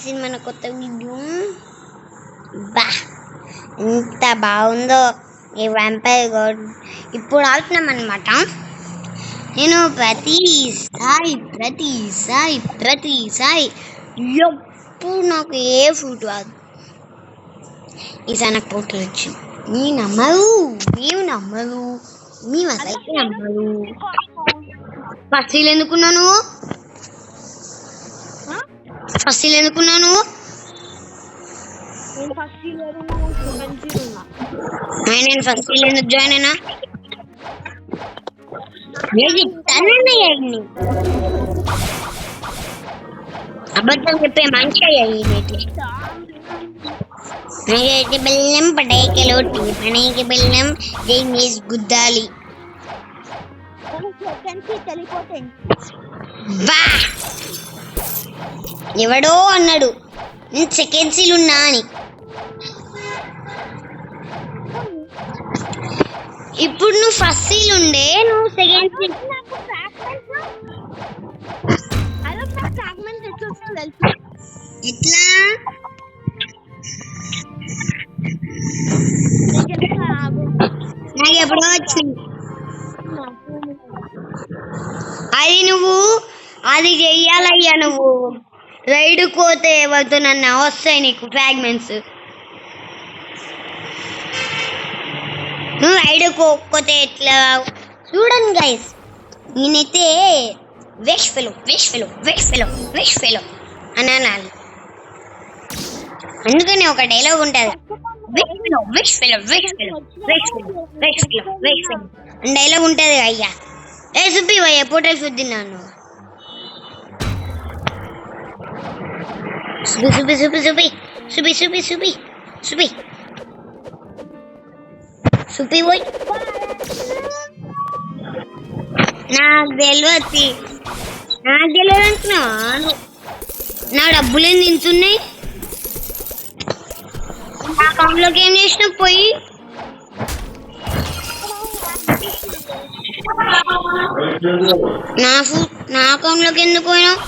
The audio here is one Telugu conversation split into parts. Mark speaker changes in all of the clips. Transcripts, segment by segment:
Speaker 1: వచ్చేసింది మన కొత్త వీడియో. బా ఎంత బాగుందో ఈ వ్యాంపైర్ గాడ్. ఇప్పుడు ఆడుతున్నాం అనమాట. నేను ప్రతిసారి ఎప్పుడు నాకు ఏ ఫ్రూట్ రాదు. ఈసారి నాకు పోటీ వచ్చింది. మీరు నమ్మరు, మీ అసలు నమ్మరు. ఫస్టీలు ఎందుకున్నావు నువ్వు? నేను ఫస్ట్ ఇయర్ ఎందుకు జాయిన్ అయినా? అబద్ధం చెప్పే మనిషి అయ్యి బెల్లం పడేకలోటి పనేకి బెల్లం జైమీస్ గుద్దాలి. వా ఎవడో అన్నాడు నేను సెకండ్ సీల్ ఉన్నా అని. ఇప్పుడు నువ్వు ఫస్ట్ సీల్ ఉండే, నువ్వు సెకండ్ సీల్. ఎట్లా నాకు ఎప్పుడో వచ్చింది అది. నువ్వు అది చెయ్యాలయ్యా. నువ్వు రైడ్ పోతే ఎవరితో నన్ను వస్తాయి నీకు ఫ్రాగ్మెంట్స్. నువ్వు రైడ్ పోతే ఎట్లా? చూడండి గైస్, నేనైతే వేస్ట్ ఫెలో అని అనాలి. అందుకని ఒక డైలాగ్ ఉంటుంది, వేస్ట్ ఫెలో అని డైలాగ్ ఉంటుంది అయ్యా. ఏ సుబ్బి అయ్యా పోటల్ ఫుడ్ తిన్నాను. సుబ్బి పోయి నాకు తెలియదు అంటున్నాను. నా డబ్బులు ఏం తింటున్నాయి? నా అకౌంట్లోకి ఏం చేసినా పోయి నా అకౌంట్లోకి ఎందుకు పోయినావు?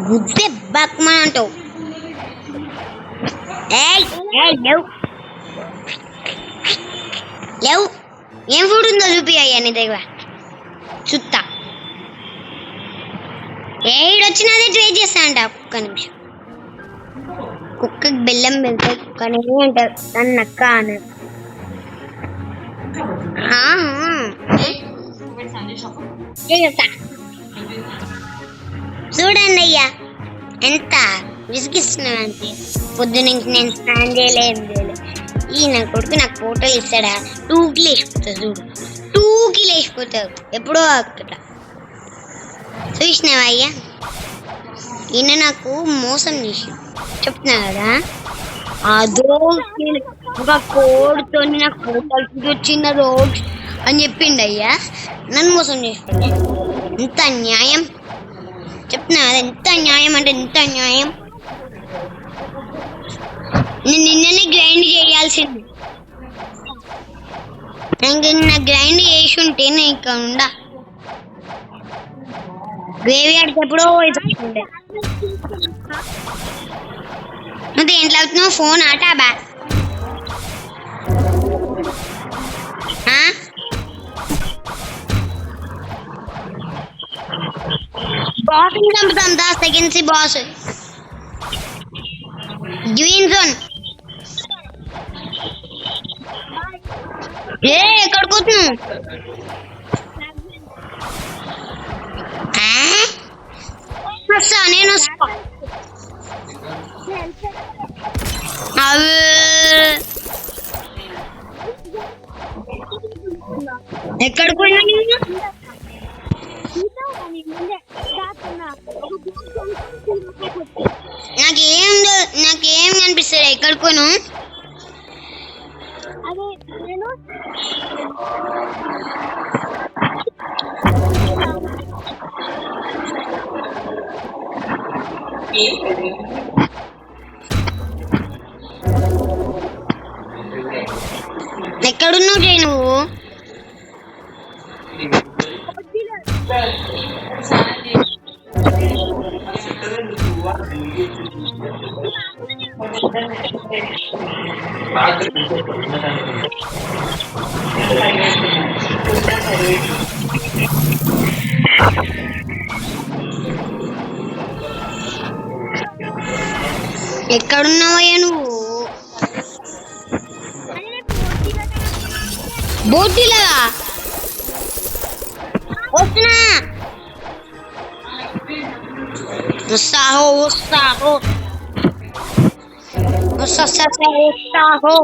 Speaker 1: గుద్దే బక్మని అంటావు. లేవు ఏం ఫుడ్ ఉందో చూపి అయ్యా నీ దగ్గర. చుత్తా ఏడొచ్చినదే ట్రై చేస్తా అంట. ఒక్క నిమిషం. కుక్కకి బెల్లం వెళ్తే కుక్కనే అంటారు, నన్ను అక్క అన్నారు. చూడండి అయ్యా ఎంత విసిగిస్తున్నానంటే. పొద్దున నేను స్నానం చేయలేదు. ఈ నా కొడుకు నాకు ఫోటోలు ఇస్తాడా? 2కి లేచిపోతాడు. చూడు 2కి లేచిపోతాడు ఎప్పుడో అక్కడ. చూసినావా అయ్యా, ఈయన నాకు మోసం చేసి చెప్తున్నా కదా. అదో ఒక కోడ్తో నాకు ఫోటోలు వచ్చింది రోడ్ అని చెప్పిండు అయ్యా. నన్ను మోసం చేసిండు. ఎంత అన్యాయం చెప్తున్నా కదా, ఎంత అన్యాయం అంటే ఎంత అన్యాయం. నేను నిన్ననే గ్రైండ్ చేయాల్సింది. నిన్న గ్రైండ్ చేసి ఉంటే నేను ఇక్కడ ఉండా. గ్రేవీ ఆడికి ఎప్పుడో ఉండే. నువ్వు దేంట్లో అవుతున్నావు? ఫోన్ ఆటా బా బాస్ చంపుతాం. దా సెకండ్ బాస్ గ్రీన్ జోన్. ఎక్కడికి పోతున్నావు? వస్తా నేను వస్తా. ఎక్కడికి పోయినా నాకేం అనిపిస్తుంది? ఎక్కడికి పోయినా ఎక్కడున్నావు జై? నువ్వు ఎక్కడున్నావయ్యా నువ్వు? బోటిలాగా వస్తున్నా. వస్తాహో వస్తాహో వస్తాహో.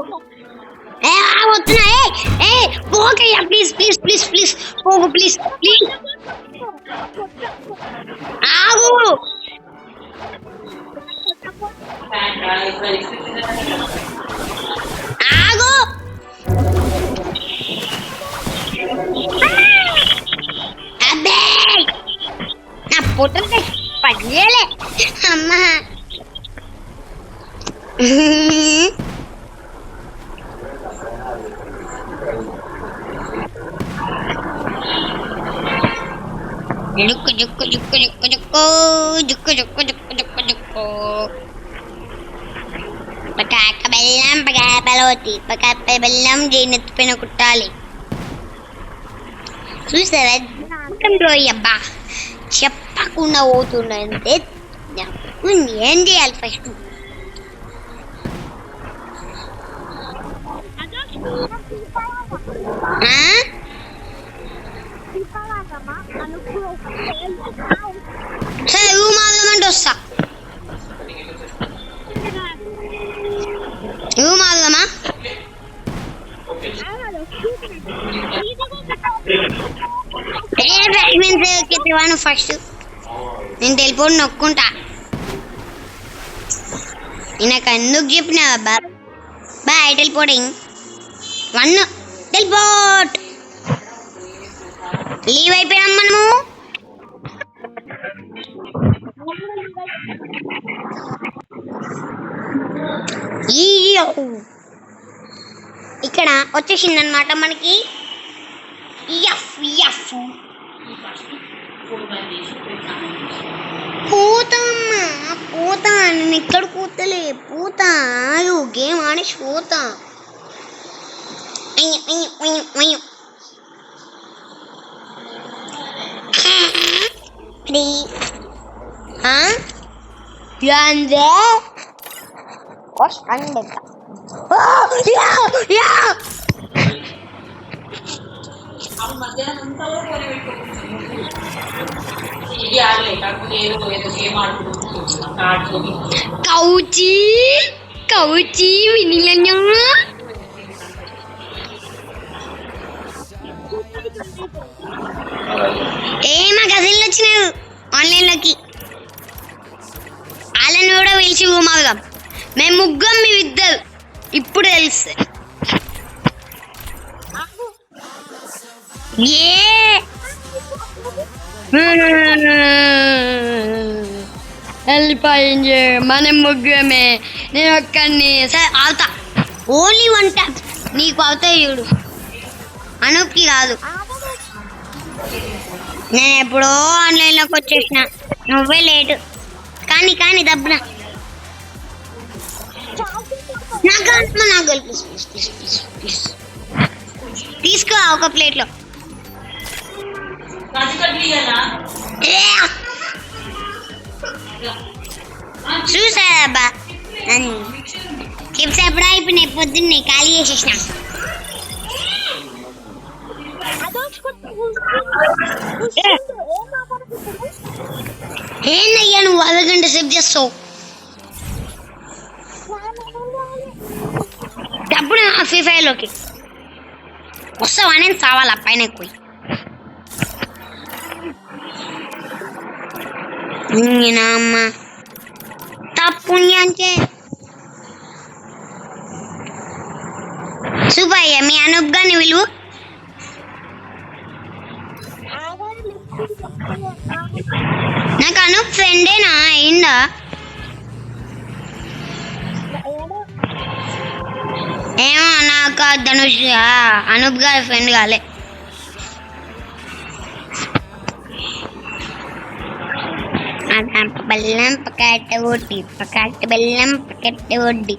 Speaker 1: వస్తున్నా. పోకయ్యా ప్లీజ్ ప్లీజ్ ప్లీజ్ ప్లీజ్ పోగు ప్లీజ్ ప్లీజ్. ఆగు. ఆగు. అబ్బే నా పొట్టలు పడలే అమ్మా. జుక్కు జుక్కు జుక్కు జుక్కు జుక్కు జుక్కు జుక్కు జుక్కు జుక్కు జుక్కు. పకాక బెల్లం పకాయ పలోతి పకాయ బెల్లం జీనెత్తిపోయిన కుట్టాలి. చూసారా అబ్బా చెప్పకుండా పోతుందంటే ఏం చేయాలి ఫస్ట్? సరే రూమ్ ఆగమంటే వస్తా. రూమ్ ఆగమా? ఫస్ట్ నేను టెలిపోర్ట్ నొక్కుంటా. నాకు ఎందుకు చెప్పినావా బా? Bye teleporting 1 teleport. లీవ్ అయిపోయినాం మనము. ఇక్కడ వచ్చేసింది అనమాట మనకి. పోతామ్మా పోతా. నేను ఇక్కడ కూతలే పోతా. గేమ్ ఆడేసి పోతా. కౌచి కౌచి వినిలన్యా. మా కజిన్లు వచ్చినారు ఆన్లైన్లోకి. వాళ్ళని కూడా పిలిచి ఊమాగా. మేము ముగ్గురం మీ ఇద్దరు ఇప్పుడు తెలుసు. వెళ్ళిపోయింది మనం ముగ్గురమే. నేను ఒక్కడిని. సరే అవుతా. ఓన్లీ 1 ట్యాప్ నీకు అవుతాయి చూడు. అనూప్కి కాదు. నేను ఎప్పుడో ఆన్లైన్లోకి వచ్చేసిన. నువ్వే లేటు. కానీ కానీ దబ్బున నాకు please please please please please తీసుకో ఒక ప్లేట్లో. చూసాబా చిప్స్ ఎప్పుడో అయిపోయినాయి. పొద్దున్నే ఖాళీ చేసేసిన. ఏందయ్యా నువ్వు అరగంట సేపు చేస్తావు? డబ్బున ఫ్రీ ఫైర్లోకి వస్తావా? నేను చావాలా పైన పోయి. అమ్మ తప్పు అంటే సుబ్బయ్య మీ అనూప్ గారిని విలువ. నాకు అనూప్ ఫ్రెండేనా అయిందా? ఏమో నాకు ధనుష్ అనూప్ గారి ఫ్రెండ్ కాలే. బెల్లం పకాట ఒడ్డి పకాట బెల్లం పకట్ట ఒడ్డి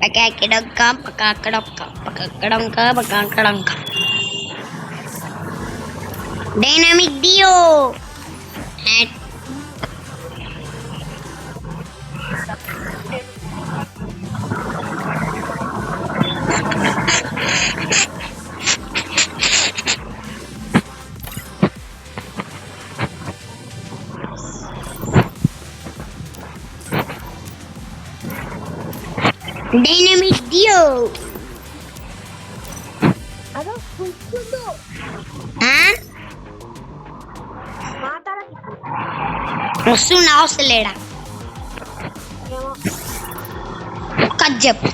Speaker 1: పకాకిడొక్క పకాకడొక్క పకక్కడొక్క పకాకడొక్క డైనమిక్ డియో డైనమిక్ డియో వస్తున్నా వస్తలేడా ఒక్క చెప్పు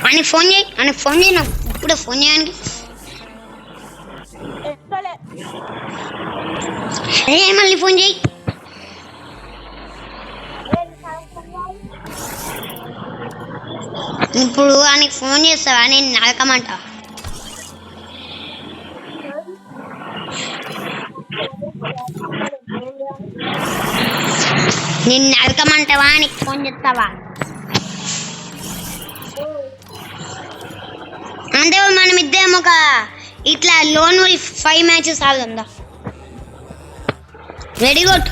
Speaker 1: అని ఫోన్ చేయి నాకు ఇప్పుడు ఫోన్ చేయడానికి అదే మళ్ళీ ఫోన్ చేయి ఇప్పుడు ఆయనకి ఫోన్ చేస్తావా నేను నరకమంటా నేను నరకమంటావా నీకు ఫోన్ చేస్తావా అంటే మనం ఇద్దరం ఒక ఇట్లా లోన్ వల్ఫ్ 5 మ్యాచెస్ ఆడుతుందా రెడీ గుడ్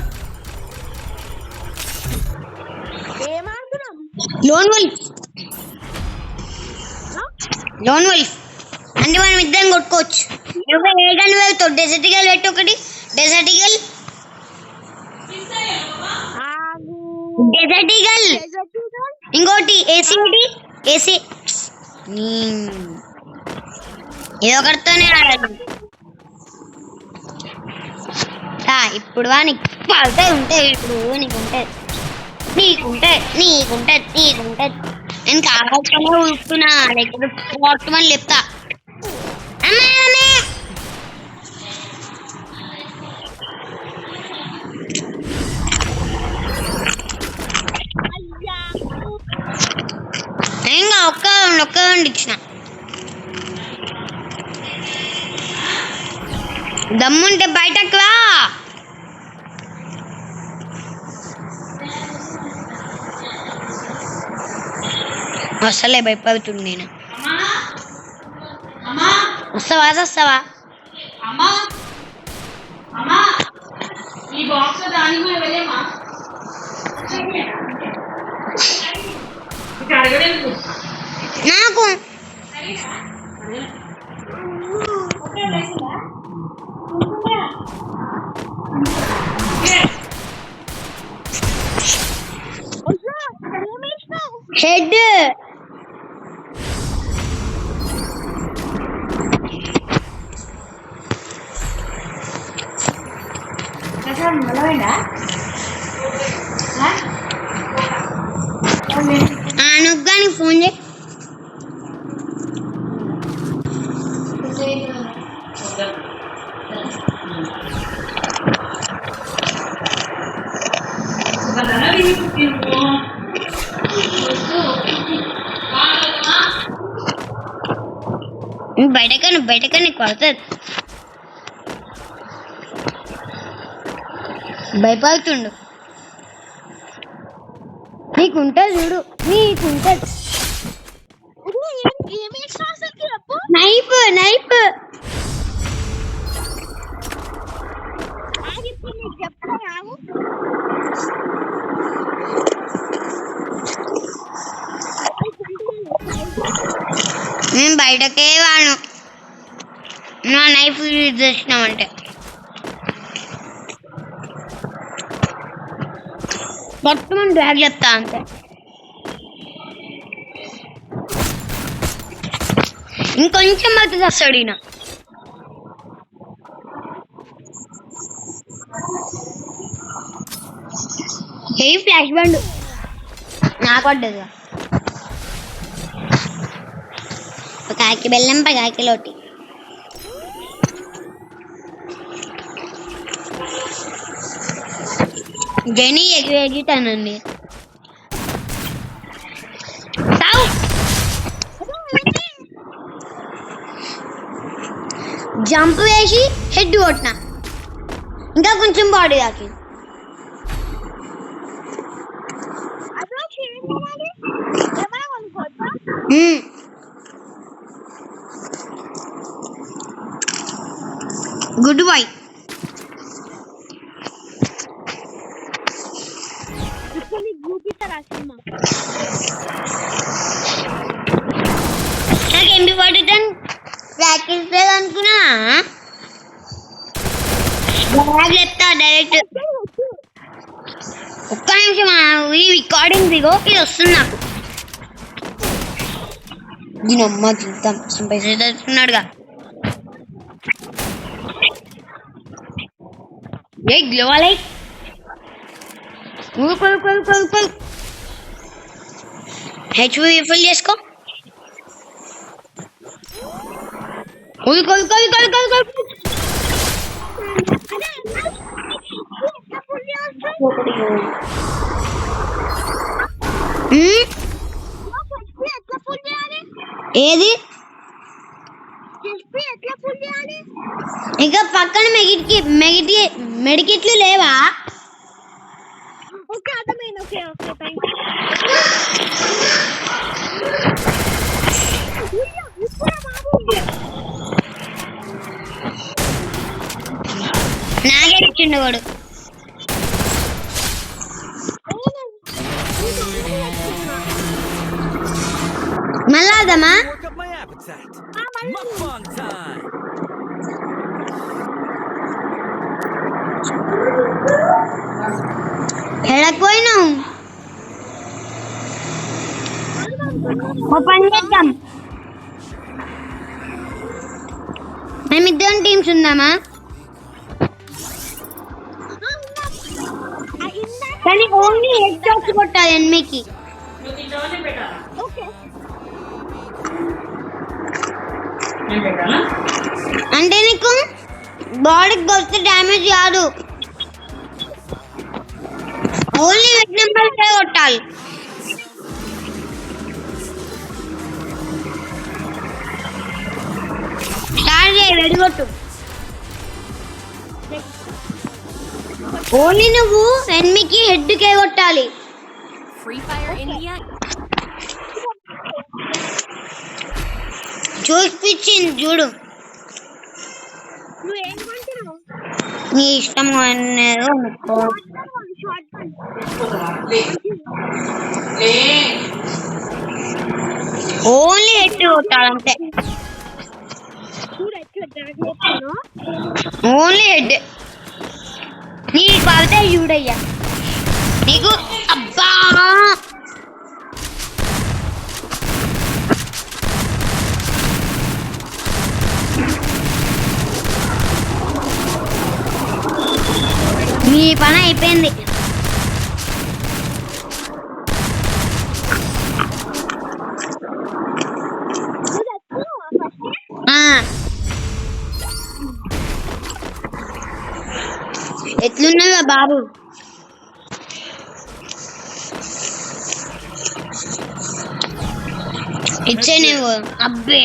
Speaker 1: లోన్ వల్ఫ్ అంటే మనం ఇద్దరం కొట్టుకోవచ్చు నువ్వు ఏ గన్ వెళ్తావు డెజర్టికల్ పెట్టు ఒకటి డెజర్టికల్ ఇంకోటి ఏసీ ఇది ఒకటితోనే ఆడాలి ఇప్పుడు నీకు పడితే ఉంటాయి ఇప్పుడు నీకుంటే నేను కావాల్సిన ఊరుకున్నా లేకపోతే పోర్టమని చెప్తా ఇంకా ఒక్క ఇచ్చిన దమ్ముంటే బయటకు రా అసలే భయపడుతుంది నేను వస్తావా నాకు హెడ్ నువ్వు ఫోన్ చేయి బయటకని కొడుతుంది భయపడుతుండు నీకుంటుంది చూడు నీకుంటుంది నైప్ నేను బయటకే వాడు నా నైఫ్ యూజ్ చేసినామంటే మొత్తం డ్రాగ్ చెప్తా అంతే ఇంకొంచెం మద్దతు వస్తాడు ఈయన ఏ ఫ్లాష్ బండ్ నాకు పడ్డది పకాకి బెల్లం పకాకి లోటి జని ఎగితానండి జంప్ వేసి హెడ్ కొట్టిన ఇంకా కొంచెం బాడీ తాకి గుడ్ బాయ్. నాకు ఎంబీ ప్రాక్టీస్ లేదు అనుకున్నా. బ్యాగ్ చెప్తా డైరెక్ట్. ఒక్క నిమిషం ఈ రికార్డింగ్ దిగో, ఇది వస్తుంది నాకు. దీని అమ్మ చూద్దాం చంపేసేటట్టున్నాడుగా. ఏ గ్లోవాలి హెచ్పి ఫుల్ చేసుకో. ఏది ఇంకా పక్కన మెడికిట్లు లేవా? నాకే ఇచ్చిండు వాడు. మళ్ళా అదమ్మా ఎడకపోయినావు. పని చేద్దాం. మేమిద్దరం టీమ్స్ ఉందామా? కానీ ఓన్లీ హెడ్ షాట్స్ కొట్టాలి ఎన్మికి. అంటే నీకు బాడీకి కొడితే డ్యామేజ్ కాదు, ఓన్లీ హెడ్ నెంబర్ కొట్టాలి. స్టార్ట్ చేయి, వెడిగొట్టు. ఓన్లీ నువ్వు ఎన్మికి హెడ్ కే కొట్టాలి. చూపించింది చూడు, నీ ఇష్టం. ఓన్లీ హెడ్ కొట్టాలంటే, ఓన్లీ హెడ్. నీకు పడితే చూడయ్యా నీకు. అబ్బా మీ పని అయిపోయింది. ఎట్లున్నావా బాబు? ఇచ్చే నువ్వు. అబ్బే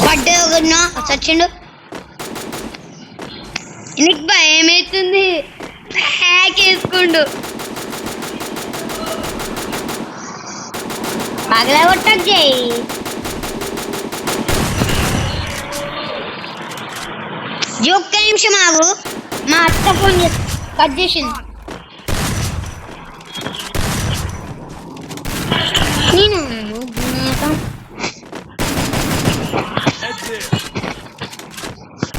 Speaker 1: పడ్డే ఒకన్నా చచ్చిండు. నీకు భయం అవుతుంది, ప్యాక్ వేసుకుండు. పగలా కొట్టకు చేయి. ఒక్క నిమిషం ఆగు, మా అత్త ఫోన్ కట్ చేసింది. నేను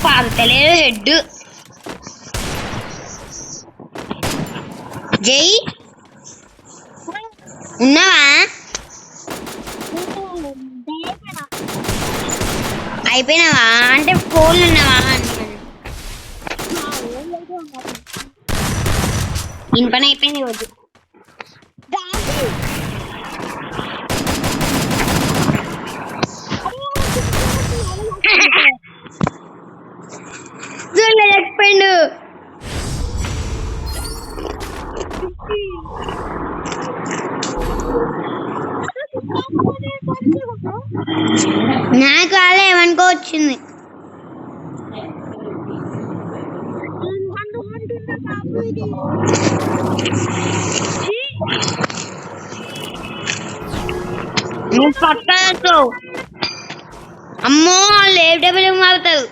Speaker 1: పాగుతలేదు హెడ్. జై ఉన్నావా? అయిపోయినావా అంటే ఫోన్ ఉన్నావా అంటున్నాను. ఇన్ పని అయిపోయింది వద్దు. చచ్చిపోయిండు. నాకు అలా ఏమనుకో వచ్చింది. నువ్వు పక్క అమ్మో లేట్ డబ్బులు మారుతావు.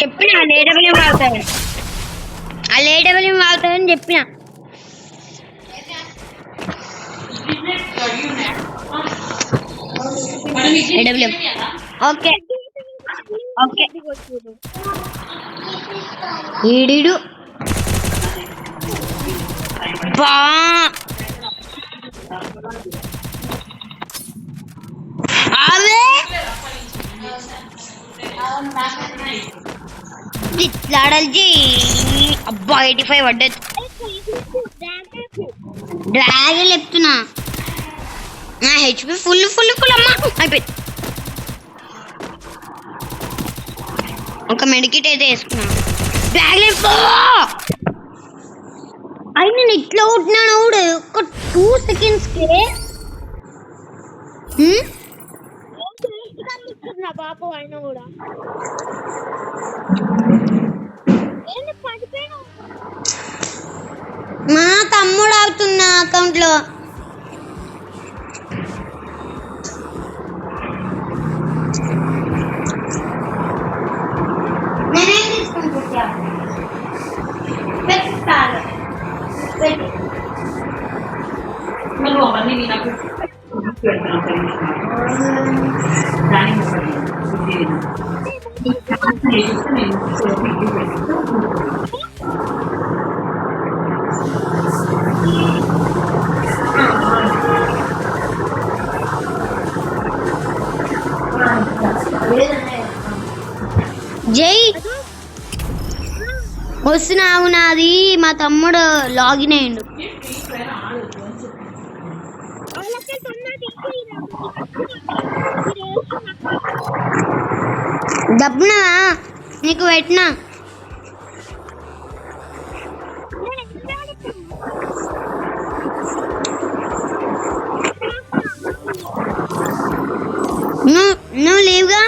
Speaker 1: చెప్పిన లేటబుల్ వాడతాను, ఆ లేటబుల్ వాడతానని చెప్పిన. ఓకే ఓకే ఈడు బా అవే ఇట్లాడాలి. అబ్బా 85 పడ్డది. డ్రాగన్ చెప్తున్నా, నా హెచ్పి ఫుల్ ఫుల్ ఫుల్ అమ్మా అయిపోయింది. ఒక మెడికిట్ అయితే వేసుకున్నా. డ్రాగన్ అయి నేను ఇట్లా ఉంటున్నాను కూడా ఒక 2 సెకండ్స్కే.
Speaker 2: బాబు అయినా కూడా
Speaker 1: మా తమ్ముడు అవుతున్నా అకౌంట్ లో. నేనేం తీసుకుంటా జై వస్తున్నావు. నాది మా తమ్ముడు లాగిన్ అయ్యిండు. డబ్బునా నీకు పెట్టినా. నువ్వు లేవుగా.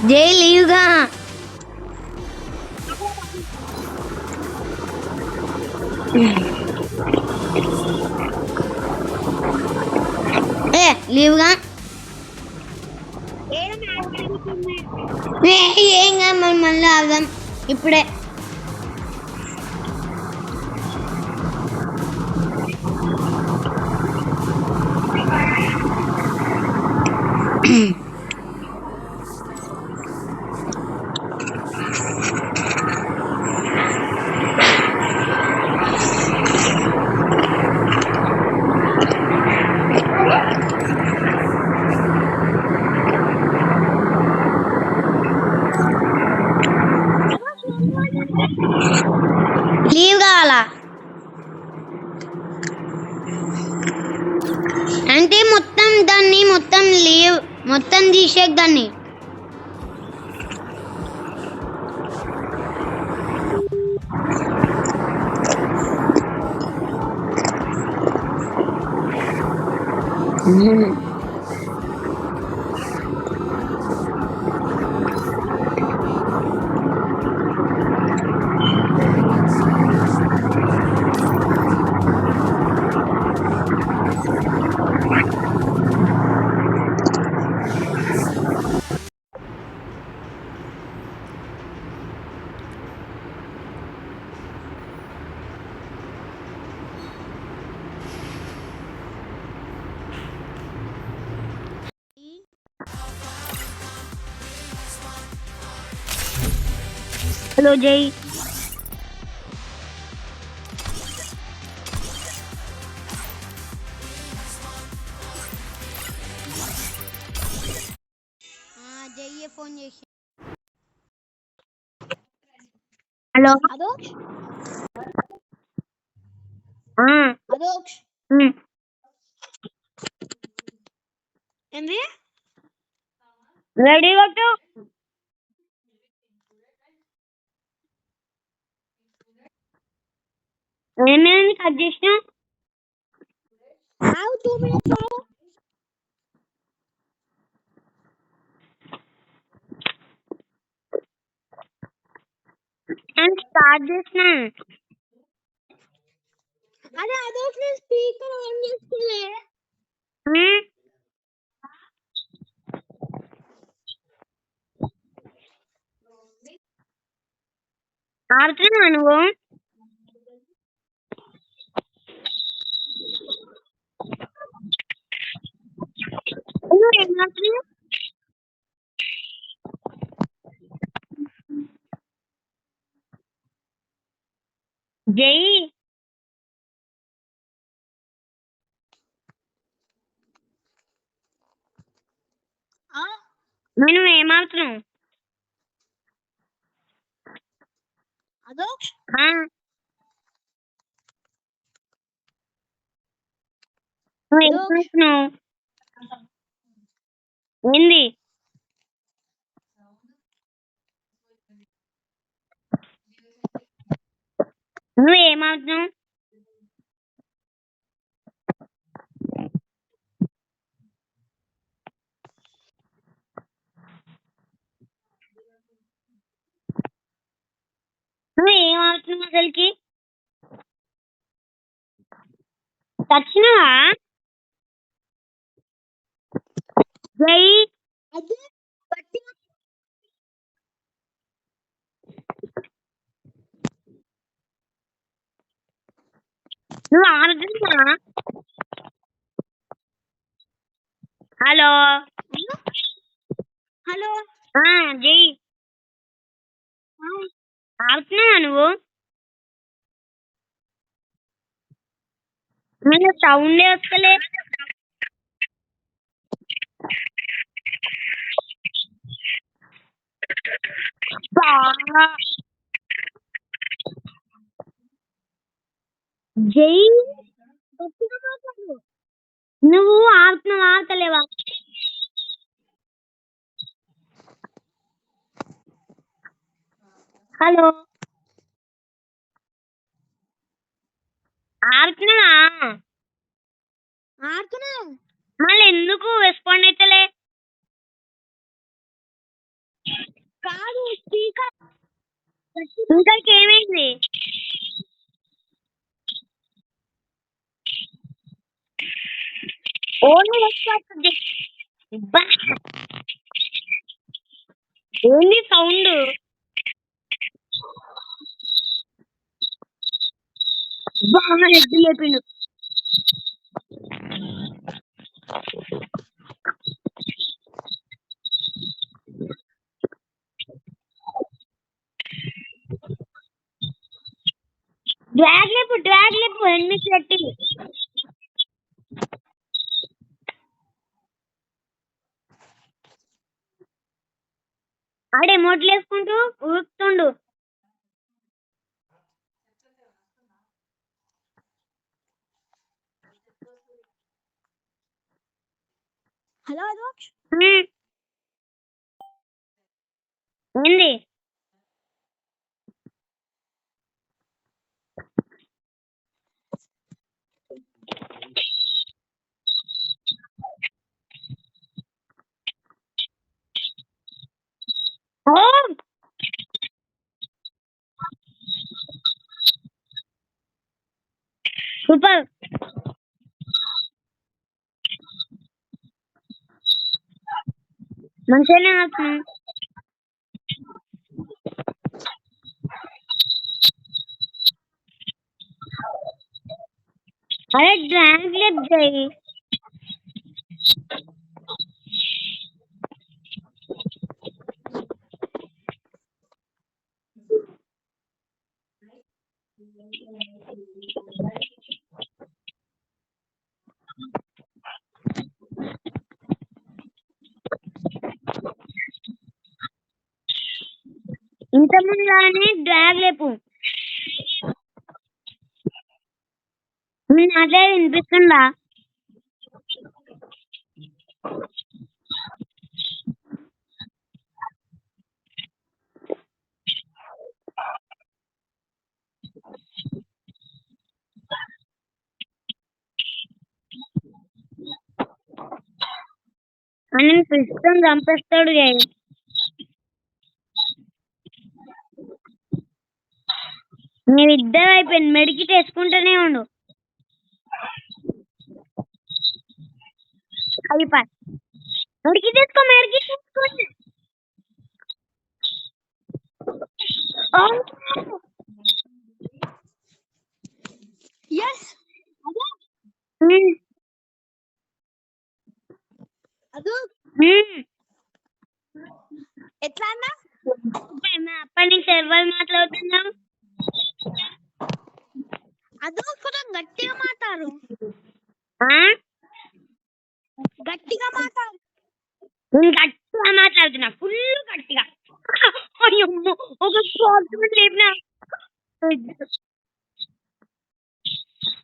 Speaker 1: జై లీవ్గా. ఏ లీవ్గా ఏం కాదు, మనం మళ్ళీ ఆదాం ఇప్పుడే. లీవ్ కావాలా అంటే మొత్తం దాన్ని మొత్తం లీవ్ మొత్తం తీసేక్ దాన్ని. హలో జై. జయ్యే ఫోన్ చేసి. హలో
Speaker 2: అదోక్ష్
Speaker 1: ఆ,
Speaker 2: అదోక్ష్ ఏంది
Speaker 1: రెడీ కొట్టు. ఏమేమి కట్ చేసినా?
Speaker 2: ఆగు 2 minutes ఆగు.
Speaker 1: నేను స్టార్ట్ చేసిన.
Speaker 2: అదే అదోక్ష్ నేను స్పీకర్ ఆన్ చేసుకునే.
Speaker 1: ఆడుతున్నా నువ్వు? నువ్వు ఏం ఆడుతున్నావు? జై నువ్వు ఏం ఆడుతున్నావు?
Speaker 2: అదోక్ష్
Speaker 1: నువ్వు ఏం ఆడుతున్నావు? ఏంది? నువ్వు ఏం ఆడుతున్నావు? నువ్వు ఏం ఆడుతున్నావు అసలుకి? చచ్చినావా? జై
Speaker 2: అదే బట్టి
Speaker 1: నువ్వు ఆడుతున్నావా? హలో
Speaker 2: హలో
Speaker 1: జై ఆడుతున్నావా నువ్వు? నేను సౌండే వస్తలే. జై
Speaker 2: గట్టిగా మాట్లాడు.
Speaker 1: నువ్వు ఆడుతున్నావా ఆడతలేవా? హలో ఆడుతున్నావా?
Speaker 2: ఆడుతున్నా.
Speaker 1: మళ్ళీ ఎందుకు రెస్పాండ్ అవుతలే?
Speaker 2: కాదు స్పీకర్
Speaker 1: ఇంకకి ఏమైంది? Only respond. ఏంది సౌండ్? బాగా ఎద్దు లేపిండు. డ్రాగ్ లేపు ఎనిమిది పెట్టి. ఆడే మోట్లు వేసుకుంటూ ఊరుకుతుండు.
Speaker 2: హలో అదోక్ష్
Speaker 1: ఏంది? సూపర్. మంచిగానే ఆడుతున్నాం. అరే డ్రాగ్ లేపు జై. ఇంతకుముందులానే డ్రాగ్ లేపు. అదే వినిపిస్తుందా? అని పిలుస్తాం చంపేస్తాడు. మీరిద్దరు అయిపోయింది. మెడికి తెచ్చుకుంటూనే ఉండు. అయిపోయి మెడికి తెచ్చుకోండి.
Speaker 2: ఎస్ అదు ఎట్లా అన్నా
Speaker 1: అప్పటి నుంచి ఎవరు మాట్లాడుతున్నాం?
Speaker 2: అదో కొంచెం గట్టిగా మాట్లాడు. గట్టిగా మాట్లాడు.
Speaker 1: గట్టిగా మాట్లాడుతున్నా, ఫుల్ గట్టిగా. అయ్యమ్మో, ఒక లేపినా.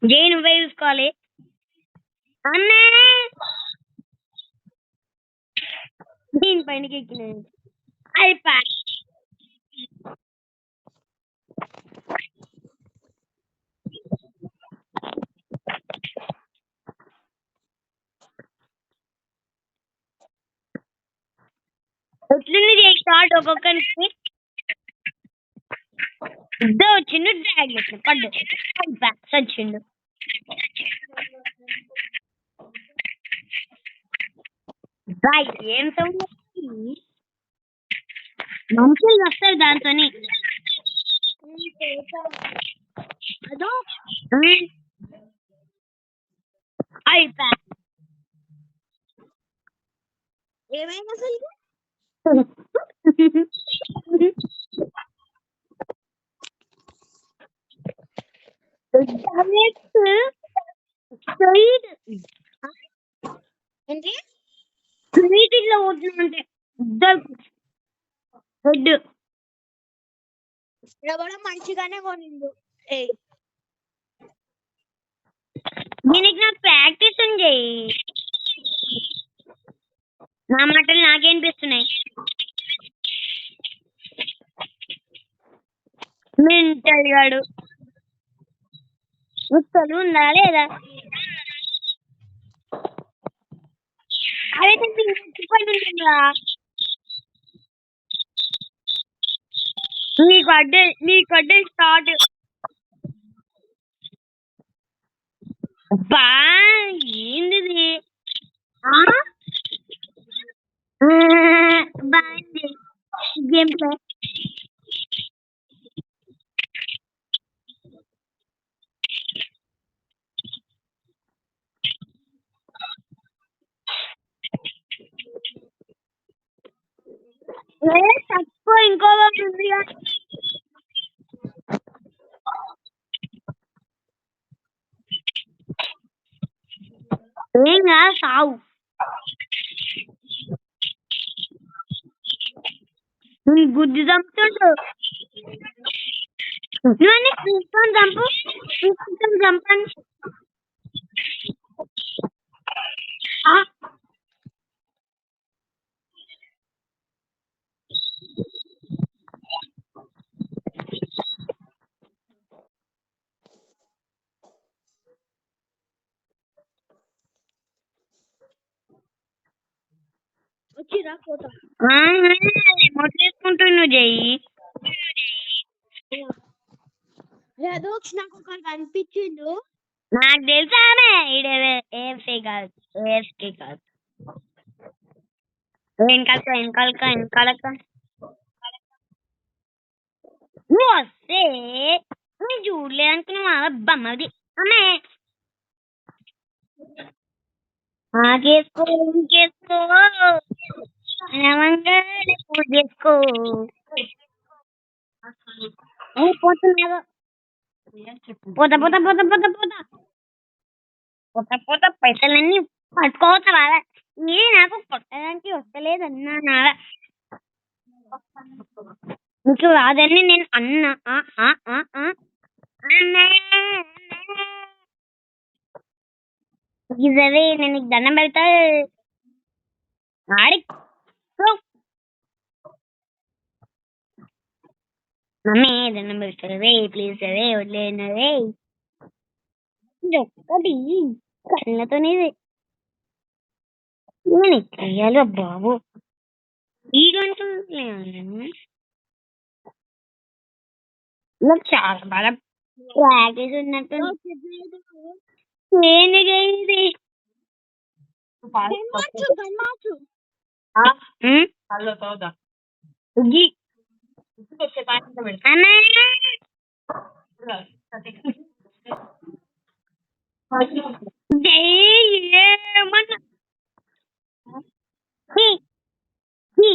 Speaker 1: జై నువ్వే చూసుకోవాలి. అన్నే దీని పైనకి ఎక్కిన అయిపోయి ఎట్లుంది షార్ట్ ఒక్కొక్కరికి ఇద్దరు వచ్చిండు. డ్రాగ్ చేసిన పడ్డు సచ్చిండు. ఏం సౌండ్ మనుషులు వస్తారు దాంతో.
Speaker 2: అదో
Speaker 1: అయిపోయి
Speaker 2: ఏమైనా అసలు ఏంటి
Speaker 1: ఇట్లా పోతుందంటే హెడ్
Speaker 2: ఎవడో మంచిగానే కొనిండు.
Speaker 1: దీనికి నాకు ప్రాక్టీస్ ఉంది. నా మాటలు నాకే అనిపిస్తున్నాయి. మెంటల్ గాడు చదువు ఉందా లేదా? అదే నీకు అడ్డే స్టార్ట్. బా ఏంది బాగుంది గేమ్ ప్లే. తక్కువ ఇంకో ఉంది. ఏం కాదు సావు. గుడ్డి చంపుతుండు. నువ్వు తీసుకొని చంపు, తీసుకొని చంపండి.
Speaker 2: వచ్చిరా పోతా
Speaker 1: మొట్టేసుకుంటున్నావు చెయ్యి.
Speaker 2: అదో నాకు ఒకటి అనిపించిండు.
Speaker 1: నాకు తెలుసానే ఏఎఫ్ఏ కాదు, ఏఎఫ్కే కాదు. వెనకాలక నువ్వు వస్తే నేను చూడలే అనుకున్నావా? బమ్మది అమ్మే ఆగేసుకో, ఇంకేసుకో, పూజ చేసుకో. పోతున్నా పోతా పోతా పోతా పోతా పోతా పోతా పోతా పైసలన్నీ పట్టుకోవచ్చా? నేను నాకు కొట్టడానికి వస్తలేదన్నా. నీకు రాదని నేను అన్నా. సరే నేను నీకు దండం పెడతా. ఆడి మమ్మీ దండం పెడతారే ప్లీజ్ సరే వదిలేనరే. ఒక్కటి కళ్ళతోనే నేను ఎక్కేయాలి బాబు. ఈ గంట నాకు చాలా బాగా ప్రాక్టీస్ ఉన్నట్టు. నేనుగా ఇది ఉగ్గి. అమ్మా జై ఏమన్నా హీ, హీ.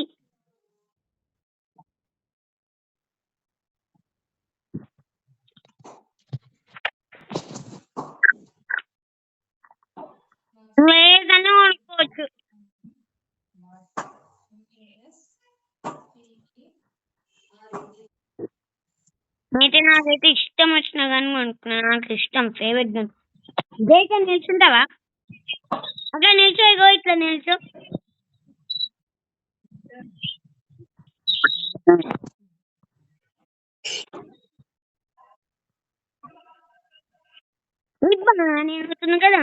Speaker 1: లేదని అనుకోవచ్చు. అయితే నాకైతే ఇష్టం వచ్చిన కానీ అనుకున్నా. నాకు ఇష్టం ఫేవరెట్ గన్. జైక నిల్చుంటావా? అక్కడ నిల్చో, ఇగో ఇట్లా నిల్చో. నేను అడుగుతున్నా కదా.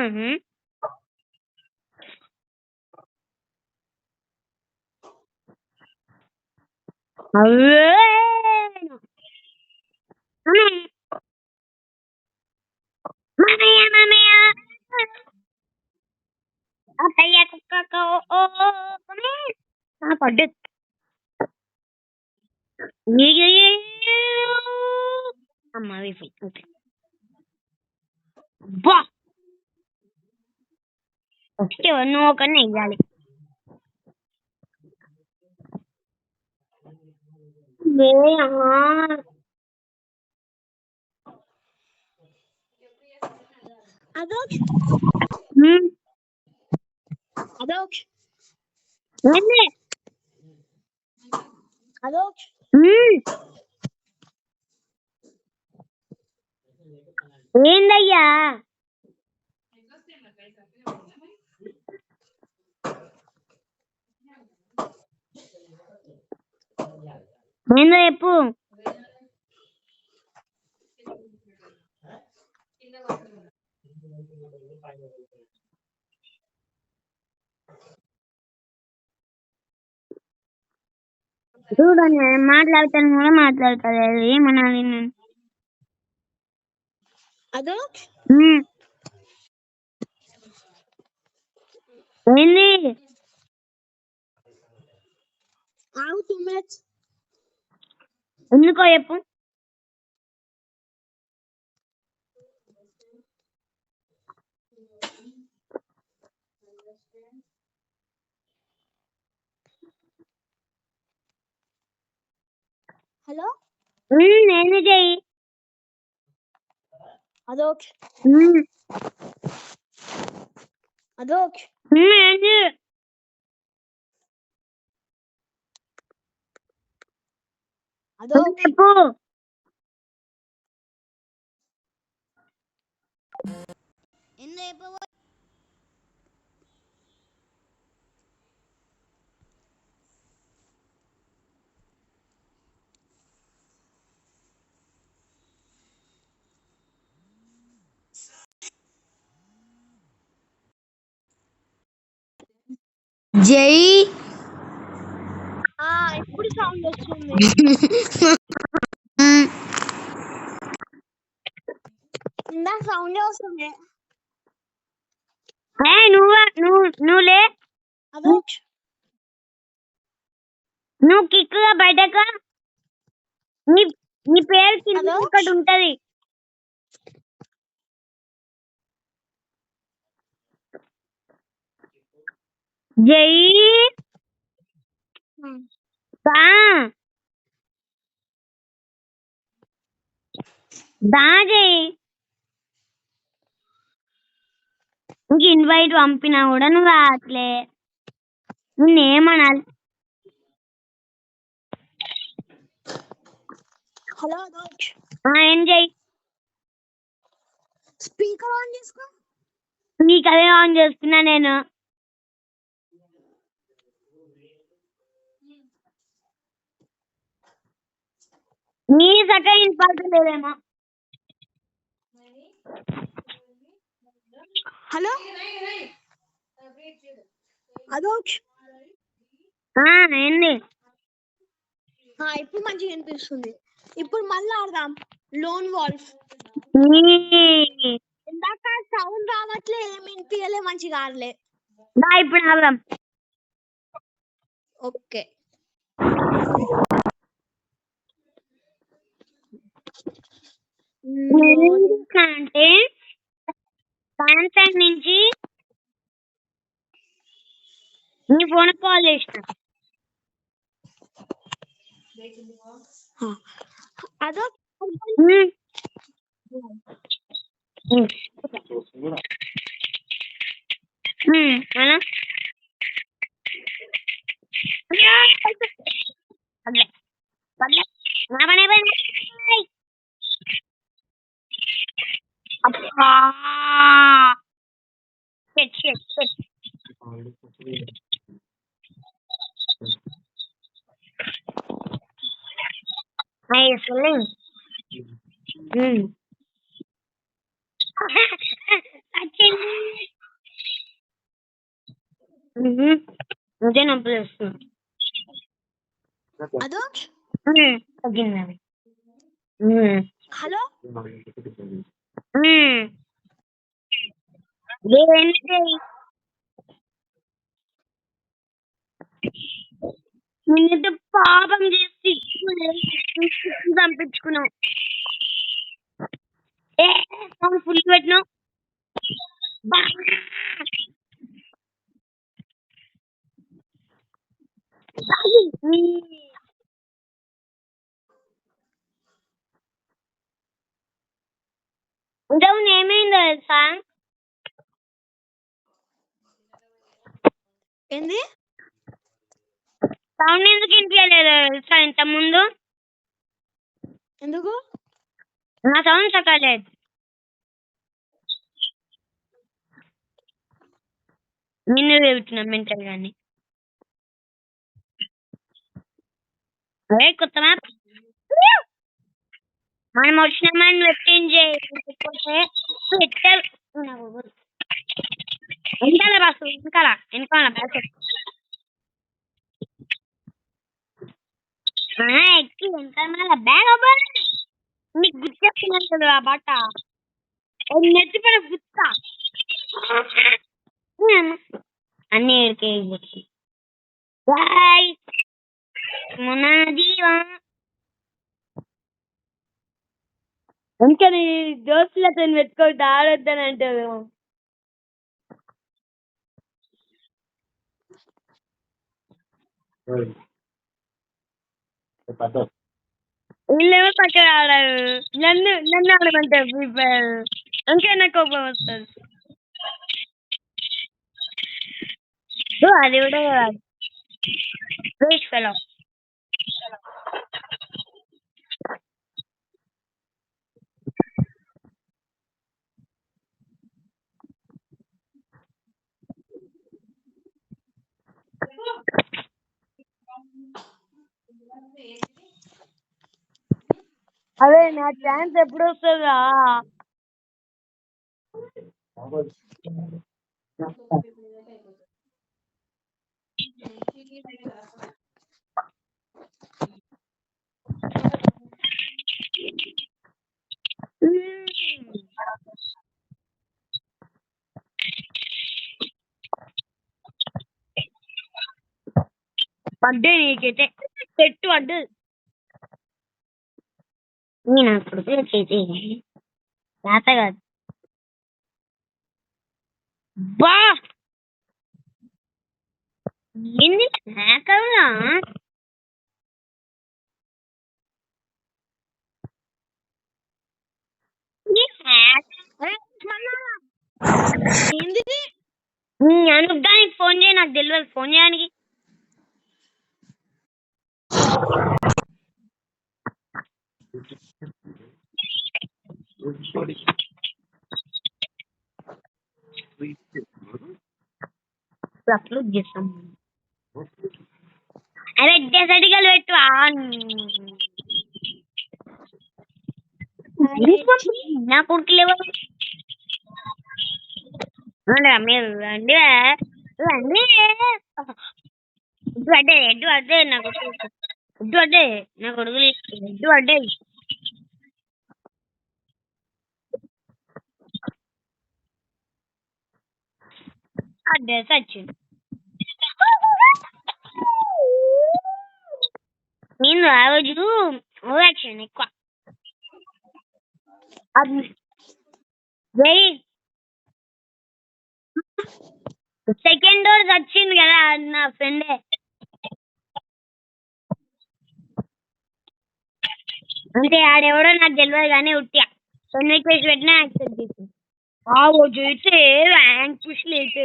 Speaker 1: పడ్డు అమ్మ బా నువ్వు ఒకరిని వెయ్యాలి.
Speaker 2: అదోక్ అదోక్ అదోక్
Speaker 1: ఏందయ్యా? ఏందో చెప్పు. చూడండి మాట్లాడతాను కూడా మాట్లాడతారు. ఏమనాలి నేను?
Speaker 2: అదోక్
Speaker 1: ఏంది?
Speaker 2: ఆగు 2 minutes.
Speaker 1: ఎందుకో చెప్పు.
Speaker 2: హలో
Speaker 1: నేను చెయ్యి.
Speaker 2: అదోక్ అదోక్
Speaker 1: ఏంది?
Speaker 2: అదోక్
Speaker 1: చెప్పు. జై
Speaker 2: ఇప్పుడు సౌండ్ వస్తుంది. ఇందా సౌండ్ వస్తుంది.
Speaker 1: నువ్వులే.
Speaker 2: అదోక్
Speaker 1: నువ్వు కిక్కుగా బయటకు. నీ పేరు కింద ఒకటి ఉంటది. జై దా జై. ఇంక ఇన్వైట్ పంపినా కూడా నువ్వు రావట్లే. నేనేమనాలి?
Speaker 2: హలో అదోచ్
Speaker 1: ఏం చేయి
Speaker 2: స్పీకర్ ఆన్ చేసుకో.
Speaker 1: నీకు అదే ఆన్ చేస్తున్నా నేను. నీ సగం వినపడలేదేమో.
Speaker 2: హలో అదోచ్
Speaker 1: ఏంది?
Speaker 2: ఇప్పుడు మంచిగా వినిపిస్తుంది. ఇప్పుడు మళ్ళీ ఆడదాం లోన్ వాల్ఫ్. ఇందాక సౌండ్ రావట్లే, ఏమి వినిపించలే, మంచిగా ఆడలే.
Speaker 1: ఇప్పుడు ఆడదాం.
Speaker 2: ఓకే
Speaker 1: అంటే సామ్సంగ్ నుంచి నీ ఫోన్ కాల్ చేసిన.
Speaker 2: అదో
Speaker 1: అలా అదే నొప్పి వస్తుంది.
Speaker 2: అదోచ్
Speaker 1: తగ్గింది.
Speaker 2: హలో
Speaker 1: నిన్నైతే పాపం చేసి పంపించుకున్నావు. ఫుల్ పెట్టినావు. ఇంతకుముందు ఏమైందో తెలుసా?
Speaker 2: ఏంది
Speaker 1: సౌండ్ ఎందుకు వినిపించలేదు తెలుసా? ఇంతకుముందు
Speaker 2: ఎందుకు
Speaker 1: నా సౌండ్ చక్కలేదు. నిన్ను వెళ్తున్నా మెంటల్ గాని. అదే కొత్త మ్యాప్ మనం వచ్చినామని పెట్టించే వెనకాల బస్సు వెనకాల బస్సు ఎక్కి వెనకాల బ్యాగ్ నీకు గుర్తెస్తున్నాను కదా ఆ బట్ట నెత్తిపైన గుర్త అన్ని ఏడికే మునాదీవా ఇంకా నీ దోస్తులతో పెట్టుకుంటా ఆడొద్దని అంటారు. వీళ్ళేమో చక్కగా ఆడారు. నన్ను ఆడమంటారు ఫ్రీ ఫైర్. ఇంకైనా కోపం వస్తుంది. అది కూడా వేస్ట్ ఫెలో. అదే నా ఛాన్స్ ఎప్పుడు వస్తుందా? పడ్డే నీకైతే చెట్టు అడ్డు నేను అప్పుడు చేసి రాత కాదు. బా ఏంది హ్యాకర్లా? అనుదానికి ఫోన్ చేయి, నాకు తెలియదు ఫోన్ చేయడానికి. అప్లోడ్ చేస్తాం. అరే సర్టికల్ పెట్టు నా కొడుకు లేవు. మీరు రండి రండి. ఎడ్డు అడ్డే నా కొడుకు ఎడ్డు అడ్డే నా కొడుకులు ఎడ్డు అడ్డే. అడ్డే సచ్చింది. నేను ఆ రోజు ఓవరాక్షన్ ఎక్కువ. వెరీ సెకండ్ డోర్ వచ్చింది కదా నా ఫ్రెండే. అంటే ఆడెవడో నాకు తెలియదు కానీ ఉట్టిగా కొన్ని రిక్వెస్ట్ పెట్టినా యాక్సెప్ట్ చేసింది. ఆ రోజు అయితే ర్యాంక్ పుష్లు అయితే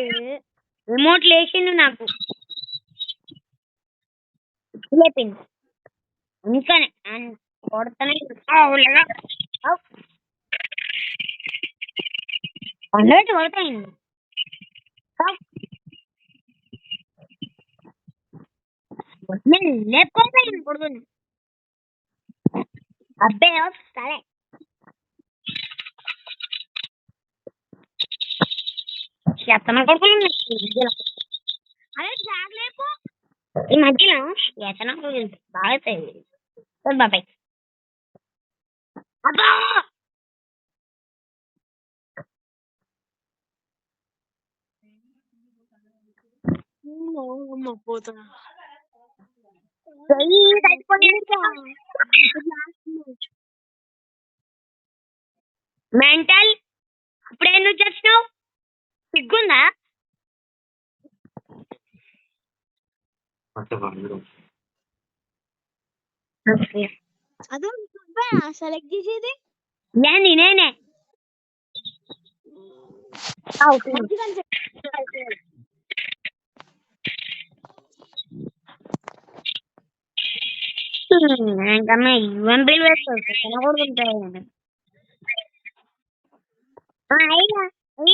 Speaker 1: రిమోట్ లేచిండు నాకు లేపింది. అందుకనే కొడతానే పండుగ కొడతాయింది. లేపుకోతాయి కొడుకుని. అబ్బే సరే ఎత్తన కొడుకులు అదే జాగలేపు ఈ మధ్యలో ఎత్తన కొడుకులు బాగా బాబాయ్. అబ్బా
Speaker 2: పోతున్నా
Speaker 1: మెంటల్ ఇప్పుడే నువ్వు చేసినావు సిగ్గుందా?
Speaker 2: అదే సెలెక్ట్ చేసేది
Speaker 1: నేనే ఇంకమ్మా ఇవన్నీ బిల్ వేసుకోవచ్చు కొడుకుంటాయి.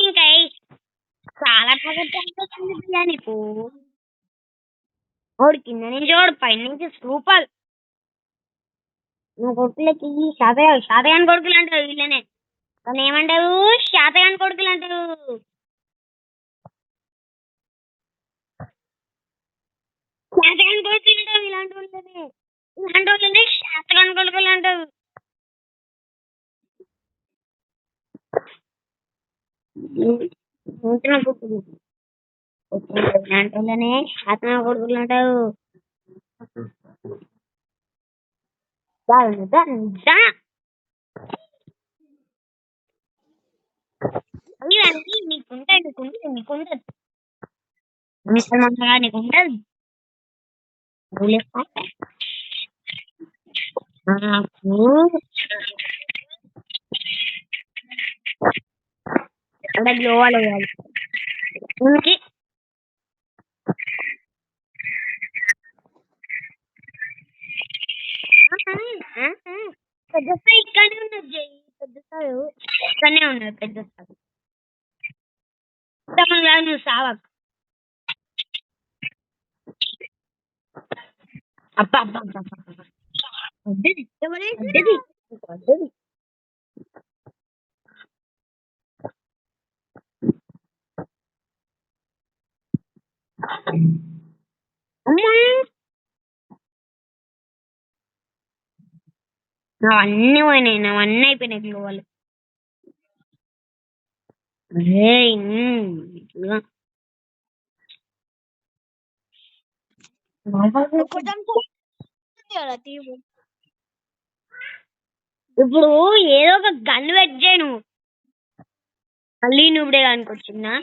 Speaker 1: ఇంకా చాలా పగొచ్చింది నీకు. ఓడి కింద నుంచి ఓడి పైన నుంచి సూపర్. నా కొడుకులకి శాతగాని కొడుకులు అంటారు వీళ్ళనే. కానీ ఏమంటారు శాతగాని కొడుకులు అంటారు. శాతగాని కొడుకులు అంటారు ఇలాంటి వాళ్ళని. ఇలాంటి వాళ్ళని శాతగాని కొడుకులు అంటారు. ఇలాంటి వాళ్ళనే శాతగాని కొడుకులు అంటారు. నీకుంటది ముసల్మాన్గా నీకుంటది. అంటే గ్లోవాల్ వేయాలి దీనికి. పెద్ద స్థాయి ఇక్కడనే ఉన్నది జై. పెద్ద స్థాయి ఇక్కడనే ఉన్నది పెద్ద స్థాయి. నువ్వు సావకు. అబ్బా అబ్బా వద్దది వద్దది వద్దది. అవన్నీ పోయినాయి. అవన్నీ అయిపోయినాయి గ్లోవాలు. ఇప్పుడు ఏదో ఒక గన్ పెట్టే నువ్వు మళ్ళీ నువ్వుడే కనుకొచ్చిందా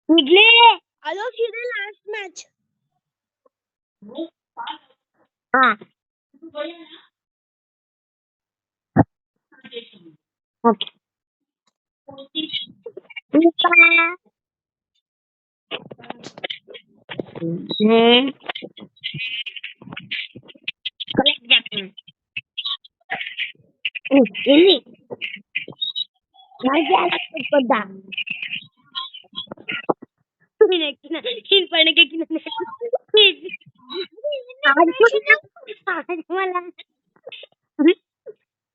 Speaker 1: మిగిలే.
Speaker 2: అదో లాస్ట్ మ్యాచ్.
Speaker 1: ఓకే ఏంది కొద్దా నేను ఎక్కిన నేను పైనకి ఎక్కిన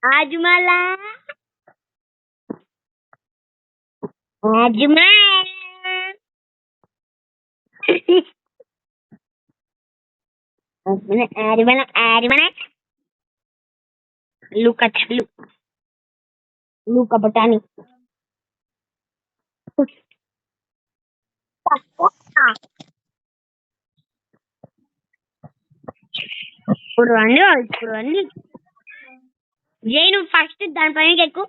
Speaker 1: ఆజుమాలా ఆజుమా ఆజుమల ఆజుమల Luca Luca Botani ఇప్పుడు రండి జై నువ్వు ఫస్ట్ దానిపైన ఎక్కువ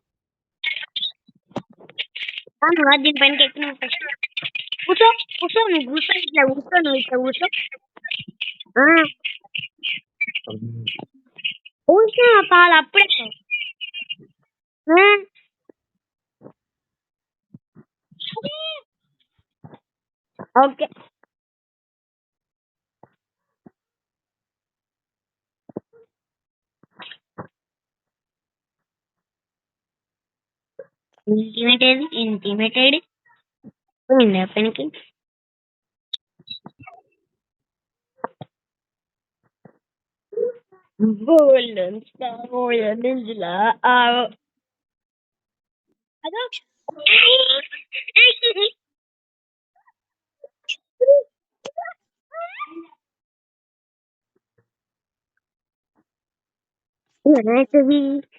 Speaker 1: దీనిపైన ఎక్కువ నువ్వు ఫస్ట్ కూర్చో కూర్చో నువ్వు కూర్చో ఇట్లా కూర్చో నువ్వు ఇట్లా కూర్చో కూర్చో పాలు అప్పుడే ఓకే ఇంటిమేటెడ్ పనికి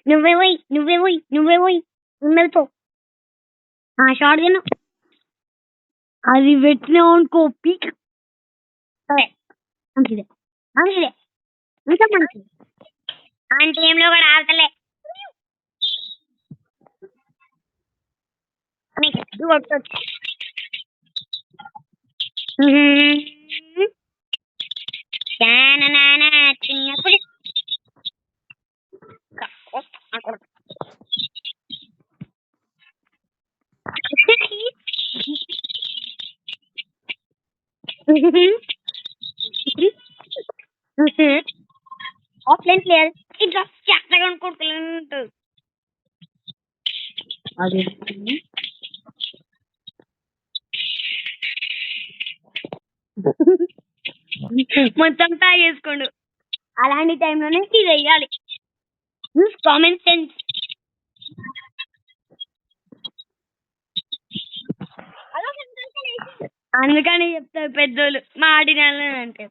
Speaker 1: నువ్వే పోయి ఉన్నతో షార్ట్ తిను అది పెట్టినావు అనుకో పీక్ మంచిదే మంచిదే ఇంకా మంచిది అంటే ఏంలో కూడా ఆడతలే కొట్టచ్చు చిన్నప్పుడు ఆఫ్లైన్ ప్లేయర్ ఇట్లా చక్కగా అనుకుంటూ అది మొత్తం తాగేసుకోండు అలాంటి టైంలోనే ఇది వేయాలి కామన్ సెన్స్ అందుకని చెప్తారు పెద్దోళ్ళు మా ఆడినాలు అంటే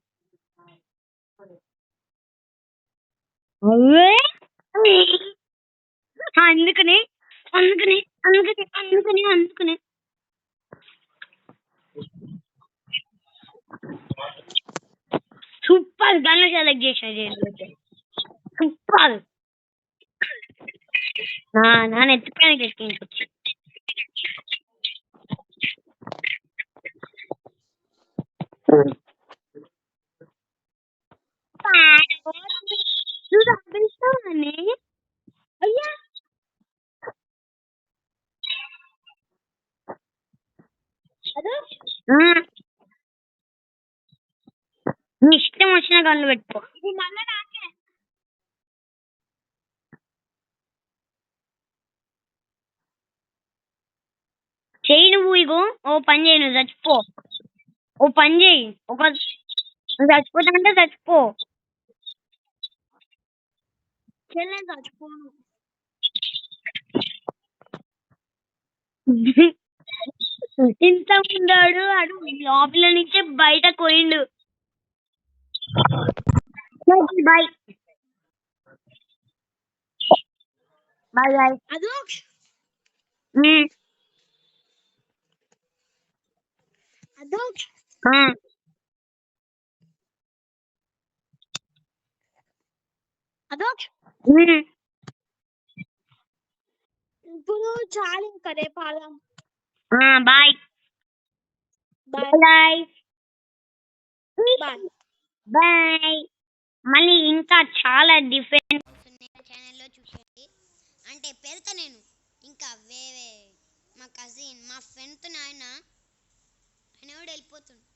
Speaker 1: అందుకనే అందుకనే అందుకనే అందుకనే అందుకనే సూపర్ గన్ను సెలెక్ట్ చేసిన సూపర్ నా నెత్తిపైన ఎక్కించవచ్చు అయ్యా నీ ఇష్టం వచ్చిన గన్ను పెట్టుకో చెయ్యి నువ్వు ఇగో ఓ పని చేయి నువ్వు చచ్చిపో ఓ పని చేయి నువ్వు చచ్చిపోతానంటే చచ్చిపో చచ్చిపోను ఇంత ముందాడు అడు లోపల నుంచే బయట పోయిండు బాయ్ బాయ్ బాయ్
Speaker 2: ఇప్పుడు చాలు ఇంకా రేపు ఆడదాం
Speaker 1: బాయ్ బాయ్ బాయ్ మళ్ళీ ఇంకా చాలా డిఫరెంట్ ఛానల్లో చూసేది అంటే పెడతా నేను ఇంకా వేరే మా కజిన్ మా ఫ్రెండ్తో ఆయన కూడా వెళ్ళిపోతుంది